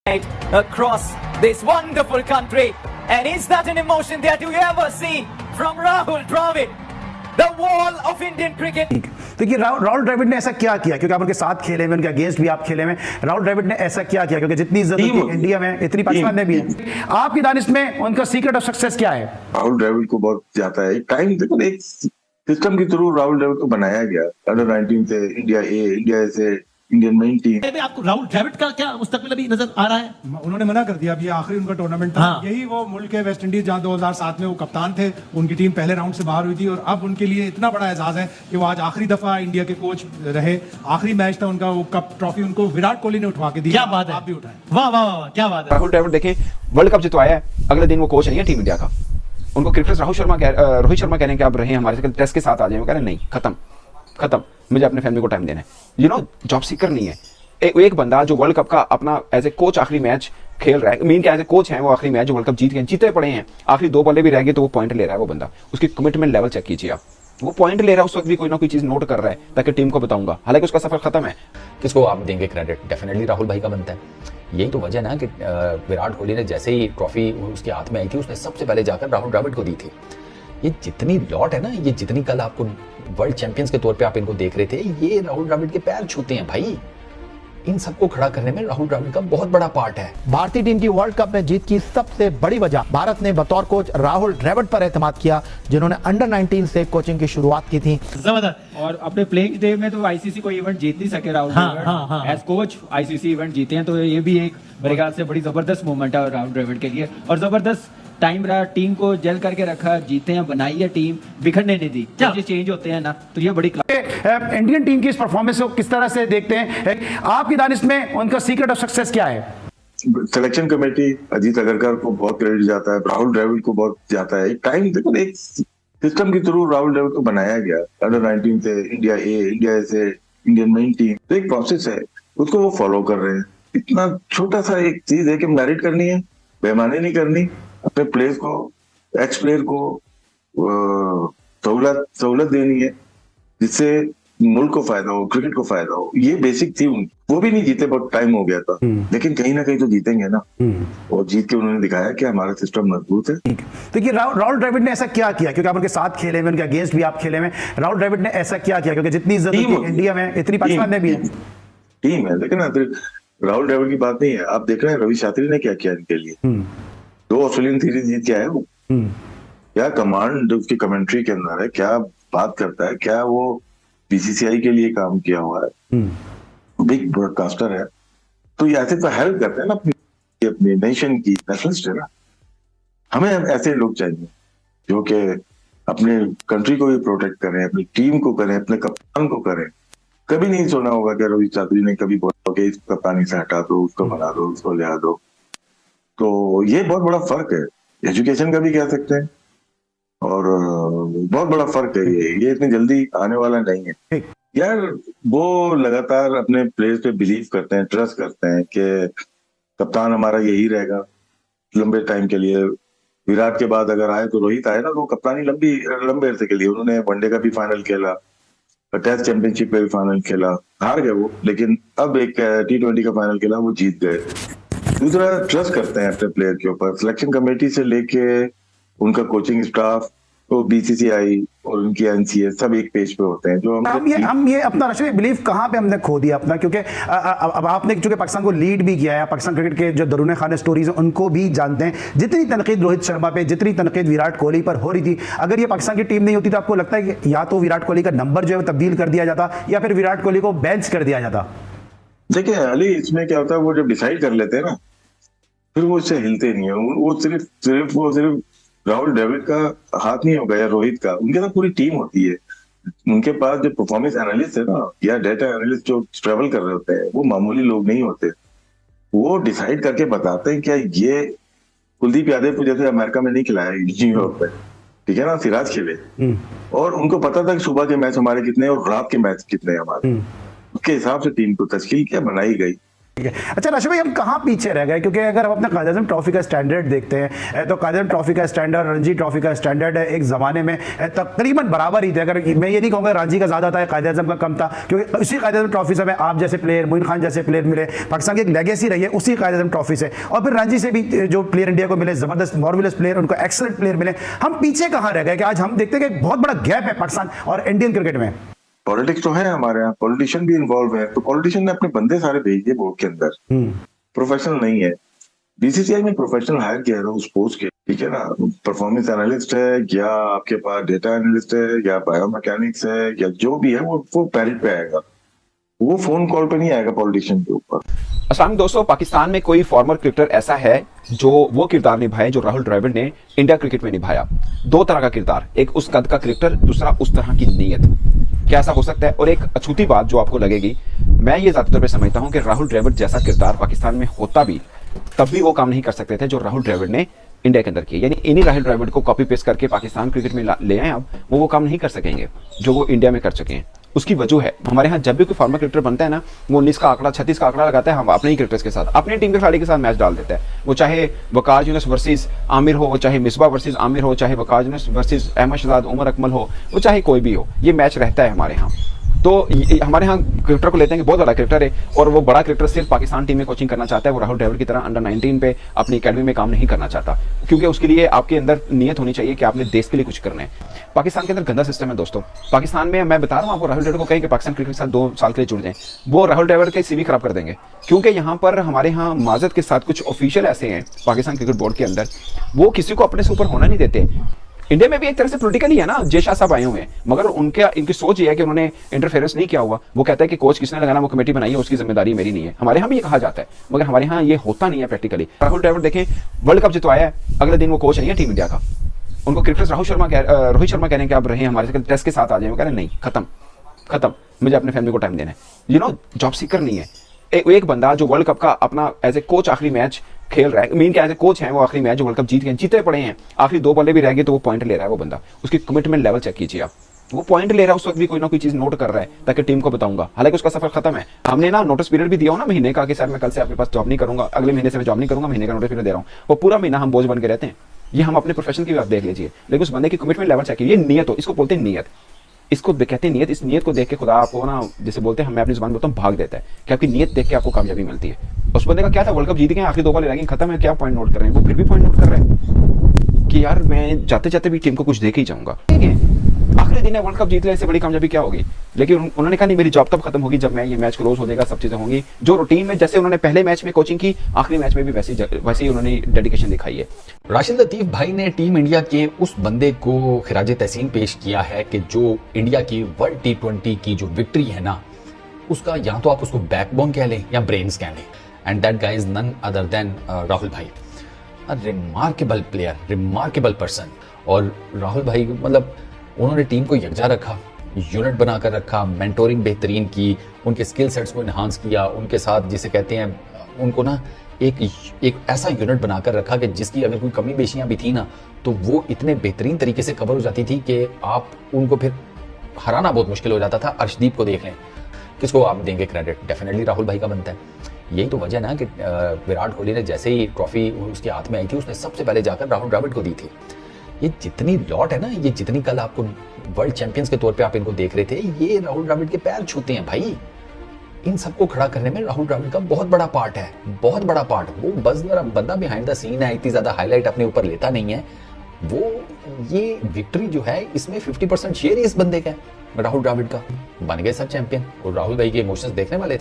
across this wonderful country. And is that an emotion that you ever see from Rahul Dravid, the wall of Indian cricket? देखिए राहुल द्रविड़ ने ऐसा क्या किया, क्योंकि आप उनके साथ खेले हुए, उनके अगेंस्ट भी आप खेले हुए। राहुल द्रविड़ ने ऐसा क्या किया, क्योंकि जितनी इज्जत इंडिया में इतनी पाकिस्तान में भी है। आपकी दानिश में उनका सीक्रेट ऑफ सक्सेस क्या है? राहुल द्रविड़ को बहुत जाता है टाइम, देखो एक सिस्टम के थ्रू राहुल द्रविड़ को बनाया गया। अंडर 19 से इंडिया से इंडियन मेन टीम। आपको राहुल द्रविड़ का क्या मुस्तकबिल अभी नजर आ रहा है? उन्होंने मना कर दिया, अभी आखिरी उनका टूर्नामेंट था। हाँ। यही वो मुल्क है वेस्ट इंडीज जहां 2007 में वो कप्तान थे, उनकी टीम पहले राउंड से बाहर हुई थी और अब उनके लिए इतना बड़ा एजाज है कि वो आज आखिरी दफा इंडिया के कोच रहे। आखिरी मैच था उनका, वो कप ट्रॉफी उनको विराट कोहली ने उठवा के दी। क्या बात है, आप भी उठाए। वाह वाह वाह, क्या बात है। राहुल द्रविड़ देखें, वर्ल्ड कप जितवाया है, अगले दिन वो कोच नहीं है टीम इंडिया का। उनको क्रिकेटर रोहित शर्मा कह रहे हैं कि आप रहे हमारे साथ टेस्ट के साथ आ जाए। वो कह रहे हैं नहीं, खत्म, मुझे अपने फैमिली को टाइम देना है। जॉब सीकर नहीं है। एक बंदा जो वर्ल्ड कप का अपना एज ए कोच आखिरी मैच खेल रहा है, मीन के एज ए कोच है, वो आखिरी मैच जो वर्ल्ड कप जीते पड़े हैं, आखिरी 2 बल्ले भी रह गए तो वो पॉइंट ले रहा है। वो बंदा, उसकी कमिटमेंट लेवल चेक कीजिए आप, वो पॉइंट ले रहा है, उस वक्त भी कोई ना कोई चीज नोट कर रहा है ताकि टीम को बताऊंगा, हालांकि उसका सफर खत्म है। किसको आप देंगे क्रेडिट? डेफिनेटली राहुल भाई का बनता है। यही तो वजह ना कि विराट कोहली ने जैसे ही ट्रॉफी उसके हाथ में आई थी, उसने सबसे पहले जाकर राहुल द्रविड़ को दी थी। ये जितनी लॉट है ना, ये जितनी कल आपको वर्ल्ड चैंपियंस के तौर पे आप इनको देख रहे थे, ये राहुल द्रविड़ के पैर छूते हैं भाई। इन सबको खड़ा करने में राहुल द्रविड़ का बहुत बड़ा पार्ट है। भारतीय टीम की वर्ल्ड कप में जीत की सबसे बड़ी वजह भारत ने बतौर कोच राहुल द्रविड़ पर एतमाद किया, जिन्होंने अंडर 19 से कोचिंग की शुरुआत की थी। जबरदस्त। और अपने प्लेइंग डे में तो आईसीसी कोई इवेंट जीत नहीं सके Rahul Dravid. As coach ICC event जीते हैं, तो ये भी एक मेरे ख्याल से बड़ी जबरदस्त मूवमेंट है राहुल द्रविड़ के लिए। और जबरदस्त टाइम रहा, टीम को जेल करके रखा, जीते हैं, बनाई है टीम, बिखरने नहीं दी। जब चेंज होते हैं ना, तो ये बड़ी इंडियन टीम की इस परफॉर्मेंस को किस तरह से देखते हैं? आपकी दानिश में उनका सीक्रेट ऑफ सक्सेस क्या है? सिलेक्शन कमेटी अजीत अगरकर को बहुत क्रेडिट जाता है, राहुल द्रविड़ को बहुत जाता है। टाइम, देखो एक सिस्टम के थ्रू राहुल द्रविड़ को बनाया गया। अंडर 19 से इंडिया से इंडियन मेन टीम, तो एक प्रोसेस है, उसको वो फॉलो कर रहे हैं। इतना छोटा सा एक चीज है कि मेरिट करनी है, बेईमानी नहीं करनी, अपने प्लेयर्स को, एक्स प्लेयर को सहूलत देनी है, जिससे मुल्क को फायदा हो, क्रिकेट को फायदा हो। ये बेसिक थी उनकी। वो भी नहीं जीते, बहुत टाइम हो गया था, लेकिन कहीं ना कहीं तो जीतेंगे ना। और जीत के उन्होंने दिखाया कि हमारा सिस्टम मजबूत है। देखिए राहुल द्रविड़ ने ऐसा क्या किया, क्योंकि आप उनके साथ खेले हुए, उनके अगेंस्ट भी आप खेले हुए। राहुल द्रविड़ ने ऐसा क्या किया, क्योंकि जितनी इज्जत इंडिया में इतनी पाकिस्तान में भी है। टीम है, लेकिन राहुल द्रविड़ की बात नहीं है। आप देख रहे हैं रवि शास्त्री ने क्या किया इनके लिए। 2 ऑस्ट्रेलियन सीरीज जीत के आया वो। क्या कमांड उसकी कमेंट्री के अंदर है, क्या बात करता है, क्या वो बीसीसीआई के लिए काम किया हुआ है, बिग ब्रॉडकास्टर है। तो ये ऐसे तो हेल्प करते हैं ना अपनी नेशन की, नेशनलिस्ट है ना। हमें ऐसे लोग चाहिए जो कि अपने कंट्री को भी प्रोटेक्ट करें, अपनी टीम को करें, अपने कप्तान को करें। कभी नहीं सुना होगा कि रवि शास्त्री ने कभी बोला कि इसको कप्तानी से हटा दो, उसको बना दो, उसको ले आ दो। तो ये बहुत बड़ा फर्क है, एजुकेशन का भी कह सकते हैं, और बहुत बड़ा फर्क है। ये इतनी जल्दी आने वाला नहीं है यार। वो लगातार अपने प्लेयर्स पे बिलीव करते हैं, ट्रस्ट करते हैं कि कप्तान हमारा यही रहेगा लंबे टाइम के लिए। विराट के बाद अगर आए तो रोहित आए ना, तो कप्तानी लंबे अरसे के लिए। उन्होंने वनडे का भी फाइनल खेला, टेस्ट चैंपियनशिप का भी फाइनल खेला, हार गए वो, लेकिन अब एक T20 का फाइनल खेला, वो जीत गए। दूसरा, ट्रस्ट करते हैं अपने प्लेयर के ऊपर। सिलेक्शन कमेटी से लेके उनका कोचिंग स्टाफ, तो बीसीसीआई और उनकी एनसीए सब एक पेज पे होते हैं। जो हम ये अपना राष्ट्रीय बिलीव कहाँ पे हमने खो दिया अपना, क्योंकि अब आपने चूंकि पाकिस्तान को लीड भी किया है, पाकिस्तान क्रिकेट के जो दरूने खाने स्टोरीज हैं उनको भी जानते हैं। जितनी तनकीद रोहित शर्मा पे, जितनी तनकीद विराट कोहली पर हो रही थी, अगर ये पाकिस्तान की टीम नहीं होती तो आपको लगता है कि या तो विराट कोहली का नंबर जो है तब्दील कर दिया जाता, या फिर विराट कोहली को बेंच कर दिया जाता? देखिए अली, इसमें क्या होता है, वो जब डिसाइड कर लेते हैं ना, फिर वो इससे हिलते नहीं है। वो सिर्फ राहुल द्रविड़ का हाथ नहीं होगा या रोहित का, उनके साथ पूरी टीम होती है। उनके पास जो परफॉर्मेंस एनालिस्ट है ना, या डेटा एनालिस्ट जो ट्रेवल कर रहे होते हैं, वो मामूली लोग नहीं होते। वो डिसाइड करके बताते हैं क्या ये कुलदीप यादव को जैसे अमेरिका में नहीं खिलाया न्यूयॉर्क में, ठीक है ना, सिराज खेले, और उनको पता था कि सुबह के मैच हमारे कितने और रात के मैच कितने हमारे। उसके हिसाब से टीम को तश्कील किया, बनाई गई। ठीक है। अच्छा राशिद भाई, हम कहाँ पीछे रह गए? क्योंकि अगर हम अपने कायद आज़म ट्रॉफी का स्टैंडर्ड देखते हैं तो कायद आज़म ट्रॉफी का स्टैंडर्ड, रणजी ट्रॉफी का स्टैंडर्ड एक ज़माने में तकरीबन बराबर ही थे। अगर मैं ये नहीं कहूँगा रणजी का ज़्यादा था, कायद आज़म का कम था, क्योंकि उसी कायद आज़म ट्रॉफी से हमें आप जैसे प्लेयर, मोइन खान जैसे प्लेयर मिले, पाकिस्तान की एक लेगेसी रही है उसी कायद आज़म ट्रॉफी से, और फिर रणजी से भी जो प्लेयर इंडिया को मिले, ज़बरदस्त मॉर्वलस प्लेयर, उनको एक्सेलेंट प्लेयर मिले। हम पीछे कहाँ रह गए कि आज हम देखते हैं कि एक बहुत बड़ा गैप है पाकिस्तान और इंडियन क्रिकेट में? पॉलिटिक्स तो है हमारे यहाँ, पॉलिटिशियन भी इन्वॉल्व है, तो पॉलिटिशियन ने अपने बंदे सारे भेज दिए बोर्ड के अंदर, प्रोफेशनल नहीं है। बीसीसीआई में प्रोफेशनल हायर किया है उस पोस्ट के, ठीक है ना, परफॉर्मेंस एनालिस्ट है या आपके पास डेटा एनालिस्ट है या बायोमैकेनिक्स है या जो भी है, वो पैरेट पे आएगा, वो फोन कॉल पे नहीं आएगा पॉलिटिशियन के ऊपर। अस्सलाम दोस्तों, पाकिस्तान में कोई फॉर्मर क्रिकेटर ऐसा है जो वो किरदार निभाए जो राहुल द्रविड़ ने इंडिया क्रिकेट में निभाया? दो तरह का किरदार, एक उस कद का क्रिकेटर, दूसरा उस तरह की नीयत। क्या ऐसा हो सकता है? और एक अछूती बात जो आपको लगेगी, मैं ये ज्यादातर पे समझता हूँ कि राहुल द्रविड़ जैसा किरदार पाकिस्तान में होता भी तब भी वो काम नहीं कर सकते थे जो राहुल द्रविड़ ने इंडिया के अंदर किए। यानी इन्हीं राहुल द्रविड़ को कॉपी पेस्ट करके पाकिस्तान क्रिकेट में ले आए, अब वो काम नहीं कर सकेंगे जो वो इंडिया में कर चुके हैं। उसकी वजह है, हमारे यहाँ जब भी कोई फॉर्मर क्रिकेटर बनता है ना, वो 19 का आंकड़ा, 36 का आंकड़ा लगाता है, हम अपने ही क्रिकेटर्स के साथ, अपनी टीम के खिलाड़ी के साथ मैच डाल देता है। वो चाहे वकार यूनुस वर्सेस आमिर हो, चाहे मिसबा वर्सेस आमिर हो, चाहे वकार यूनुस वर्सेस अहमद शहजाद, उमर अकमल हो, वो चाहे कोई भी हो, ये मैच रहता है हमारे यहाँ। तो हमारे यहाँ क्रिकेटर को लेते हैं कि बहुत बड़ा क्रिकेटर है और वो बड़ा क्रिकेटर सिर्फ पाकिस्तान टीम में कोचिंग करना चाहता है, वो राहुल द्रविड़ की तरह अंडर 19 पे अपनी एकेडमी में काम नहीं करना चाहता, क्योंकि उसके लिए आपके अंदर नियत होनी चाहिए कि आपने देश के लिए कुछ करना है। पाकिस्तान के अंदर गंदा सिस्टम है दोस्तों। पाकिस्तान में मैं बता रहा हूँ आपको, राहुल द्रविड़ को कहें कि पाकिस्तान क्रिकेट के साथ 2 साल के लिए जुड़ जाएं, वो राहुल द्रविड़ के सीवी खराब कर देंगे, क्योंकि यहाँ पर हमारे यहाँ माजत के साथ कुछ ऑफिशियल ऐसे हैं पाकिस्तान क्रिकेट बोर्ड के अंदर, वो किसी को अपने से ऊपर होना नहीं देते। इंडिया में भी एक तरह से पॉलिटिकल ही है ना, जय शाह साहब आए हुए हैं, मगर इनकी सोच ये है कि उन्होंने इंटरफेरेंस नहीं किया हुआ। वो कहता है कि कोच किसने लगाना, वो कमेटी बनाई है, उसकी जिम्मेदारी मेरी नहीं है। हमारे यहाँ भी ये कहा जाता है, मगर हमारे यहाँ ये होता नहीं है प्रैक्टिकली। राहुल द्रविड़ देखें, वर्ल्ड कप जितवाया है, अगले दिन वो कोच नहीं है टीम इंडिया का। उनको क्रिकेटर रोहित शर्मा कह रहे हैं कि आप रहे हमारे साथ, टेस्ट के साथ आ जाए, वो कह रहे हैं नहीं, खत्म, मुझे अपने फैमिली को टाइम देना है। जॉब सीकर नहीं है। एक बंदा जो वर्ल्ड कप का अपना एज ए कोच आखिरी मैच खेल रहा है, मीन के एज ए कोच है, वो आखिरी मैच जो वर्ल्ड कप जीते पड़े हैं, आखिरी 2 बल्ले भी रह गए तो वो पॉइंट ले रहा है। वो बंदा, उसकी कमिटमेंट लेवल चेक कीजिए आप, वो पॉइंट ले रहा है, उस वक्त भी कोई ना कोई चीज नोट कर रहा है ताकि टीम को बताऊंगा। हालांकि उसका सफर खत्म है, हमने ना नोटिस पीरियड भी दिया हो ना महीने का कि सर मैं कल से आपके पास जॉब नहीं करूंगा, अगले महीने से मैं जॉब नहीं करूंगा, महीने का नोटिस पीरियड दे रहा हूँ, वो पूरा महीना हम बोझ बन के रहते हैं। ये हम अपने प्रोफेशन की बात देख लीजिए, लेकिन उस बंदे की कमिटमेंट लेवल चेक कीजिए। नीयत हो, इसको बोलते हैं नीयत, इसको कहते हैं नीयत। इस नीयत को देख के खुदा आपको ना, जैसे बोलते हैं, मैं अपनी जुबान बोलता हूँ, भाग देता है कि आपकी नीयत देख के आपको कामयाबी मिलती है। उस बंदे का क्या था, वर्ल्ड कप जीत गए, आखिरी 2 बॉल रह गई, खत्म है, क्या पॉइंट नोट कर रहे हैं, वो फिर भी पॉइंट नोट कर रहे हैं कि यार मैं जाते जाते भी टीम को कुछ दे के ही जाऊंगा। आखिरी दिन है, वर्ल्ड कप जीत रहे, इससे बड़ी कामयाबी क्या होगी? लेकिन उन्होंने कहा नहीं, मेरी जॉब तब खत्म होगी जब मैं ये मैच क्लोज हो जाएगा, सब चीजें होंगी जो रूटीन में, जैसे उन्होंने पहले मैच में कोचिंग की, आखिरी मैच में भी वैसे ही उन्होंने डेडिकेशन दिखाई है। राशिद लतीफ भाई ने टीम इंडिया के उस बंदे को खिराज तहसीन पेश किया है कि जो इंडिया की वर्ल्ड T20 की जो विक्ट्री है ना, उसका या तो आप उसको बैकबोन कह लें या ब्रेन्स कह लें, and that guy is none other than Rahul bhai. Remarkable player, remarkable person. और राहुल भाई मतलब उन्होंने टीम को यकजा रखा, यूनिट बनाकर रखा, मेंटोरिंग बेहतरीन की, उनके स्किल सेट्स को इन्हांस किया, उनके साथ जिसे कहते हैं, उनको ना एक ऐसा यूनिट बनाकर रखा कि जिसकी अगर कोई कमी बेशियां भी थी ना, तो वो इतने बेहतरीन तरीके से कवर हो जाती थी कि आप उनको फिर हराना बहुत मुश्किल हो जाता था। अर्शदीप को देख लें, किसको आप देंगे क्रेडिट? डेफिनेटली राहुल भाई का बनता है। यही तो वजह ना कि विराट कोहली ने जैसे ही ट्रॉफी उसके हाथ में आई थी, उसने सबसे पहले जाकर राहुल द्रविड़ को दी थी। ये जितनी लॉट है ना, ये जितनी कल आपको वर्ल्ड चैंपियंस के तौर पे आप इनको देख रहे थे, ये राहुल द्रविड़ के पैर छूते हैं भाई। इन सबको खड़ा करने में राहुल द्रविड़ का बहुत बड़ा पार्ट है, बहुत बड़ा पार्ट। वो बस जरा बंदा बिहाइंड द सीन है, इतनी ज्यादा हाईलाइट अपने ऊपर लेता नहीं है वो। ये विक्ट्री जो है, इसमें 50% शेयर इस बंदे का है, राहुल द्रविड़ का। बन गए सब चैंपियन। और राहुल भाई के इमोशंस देखने वाले थे।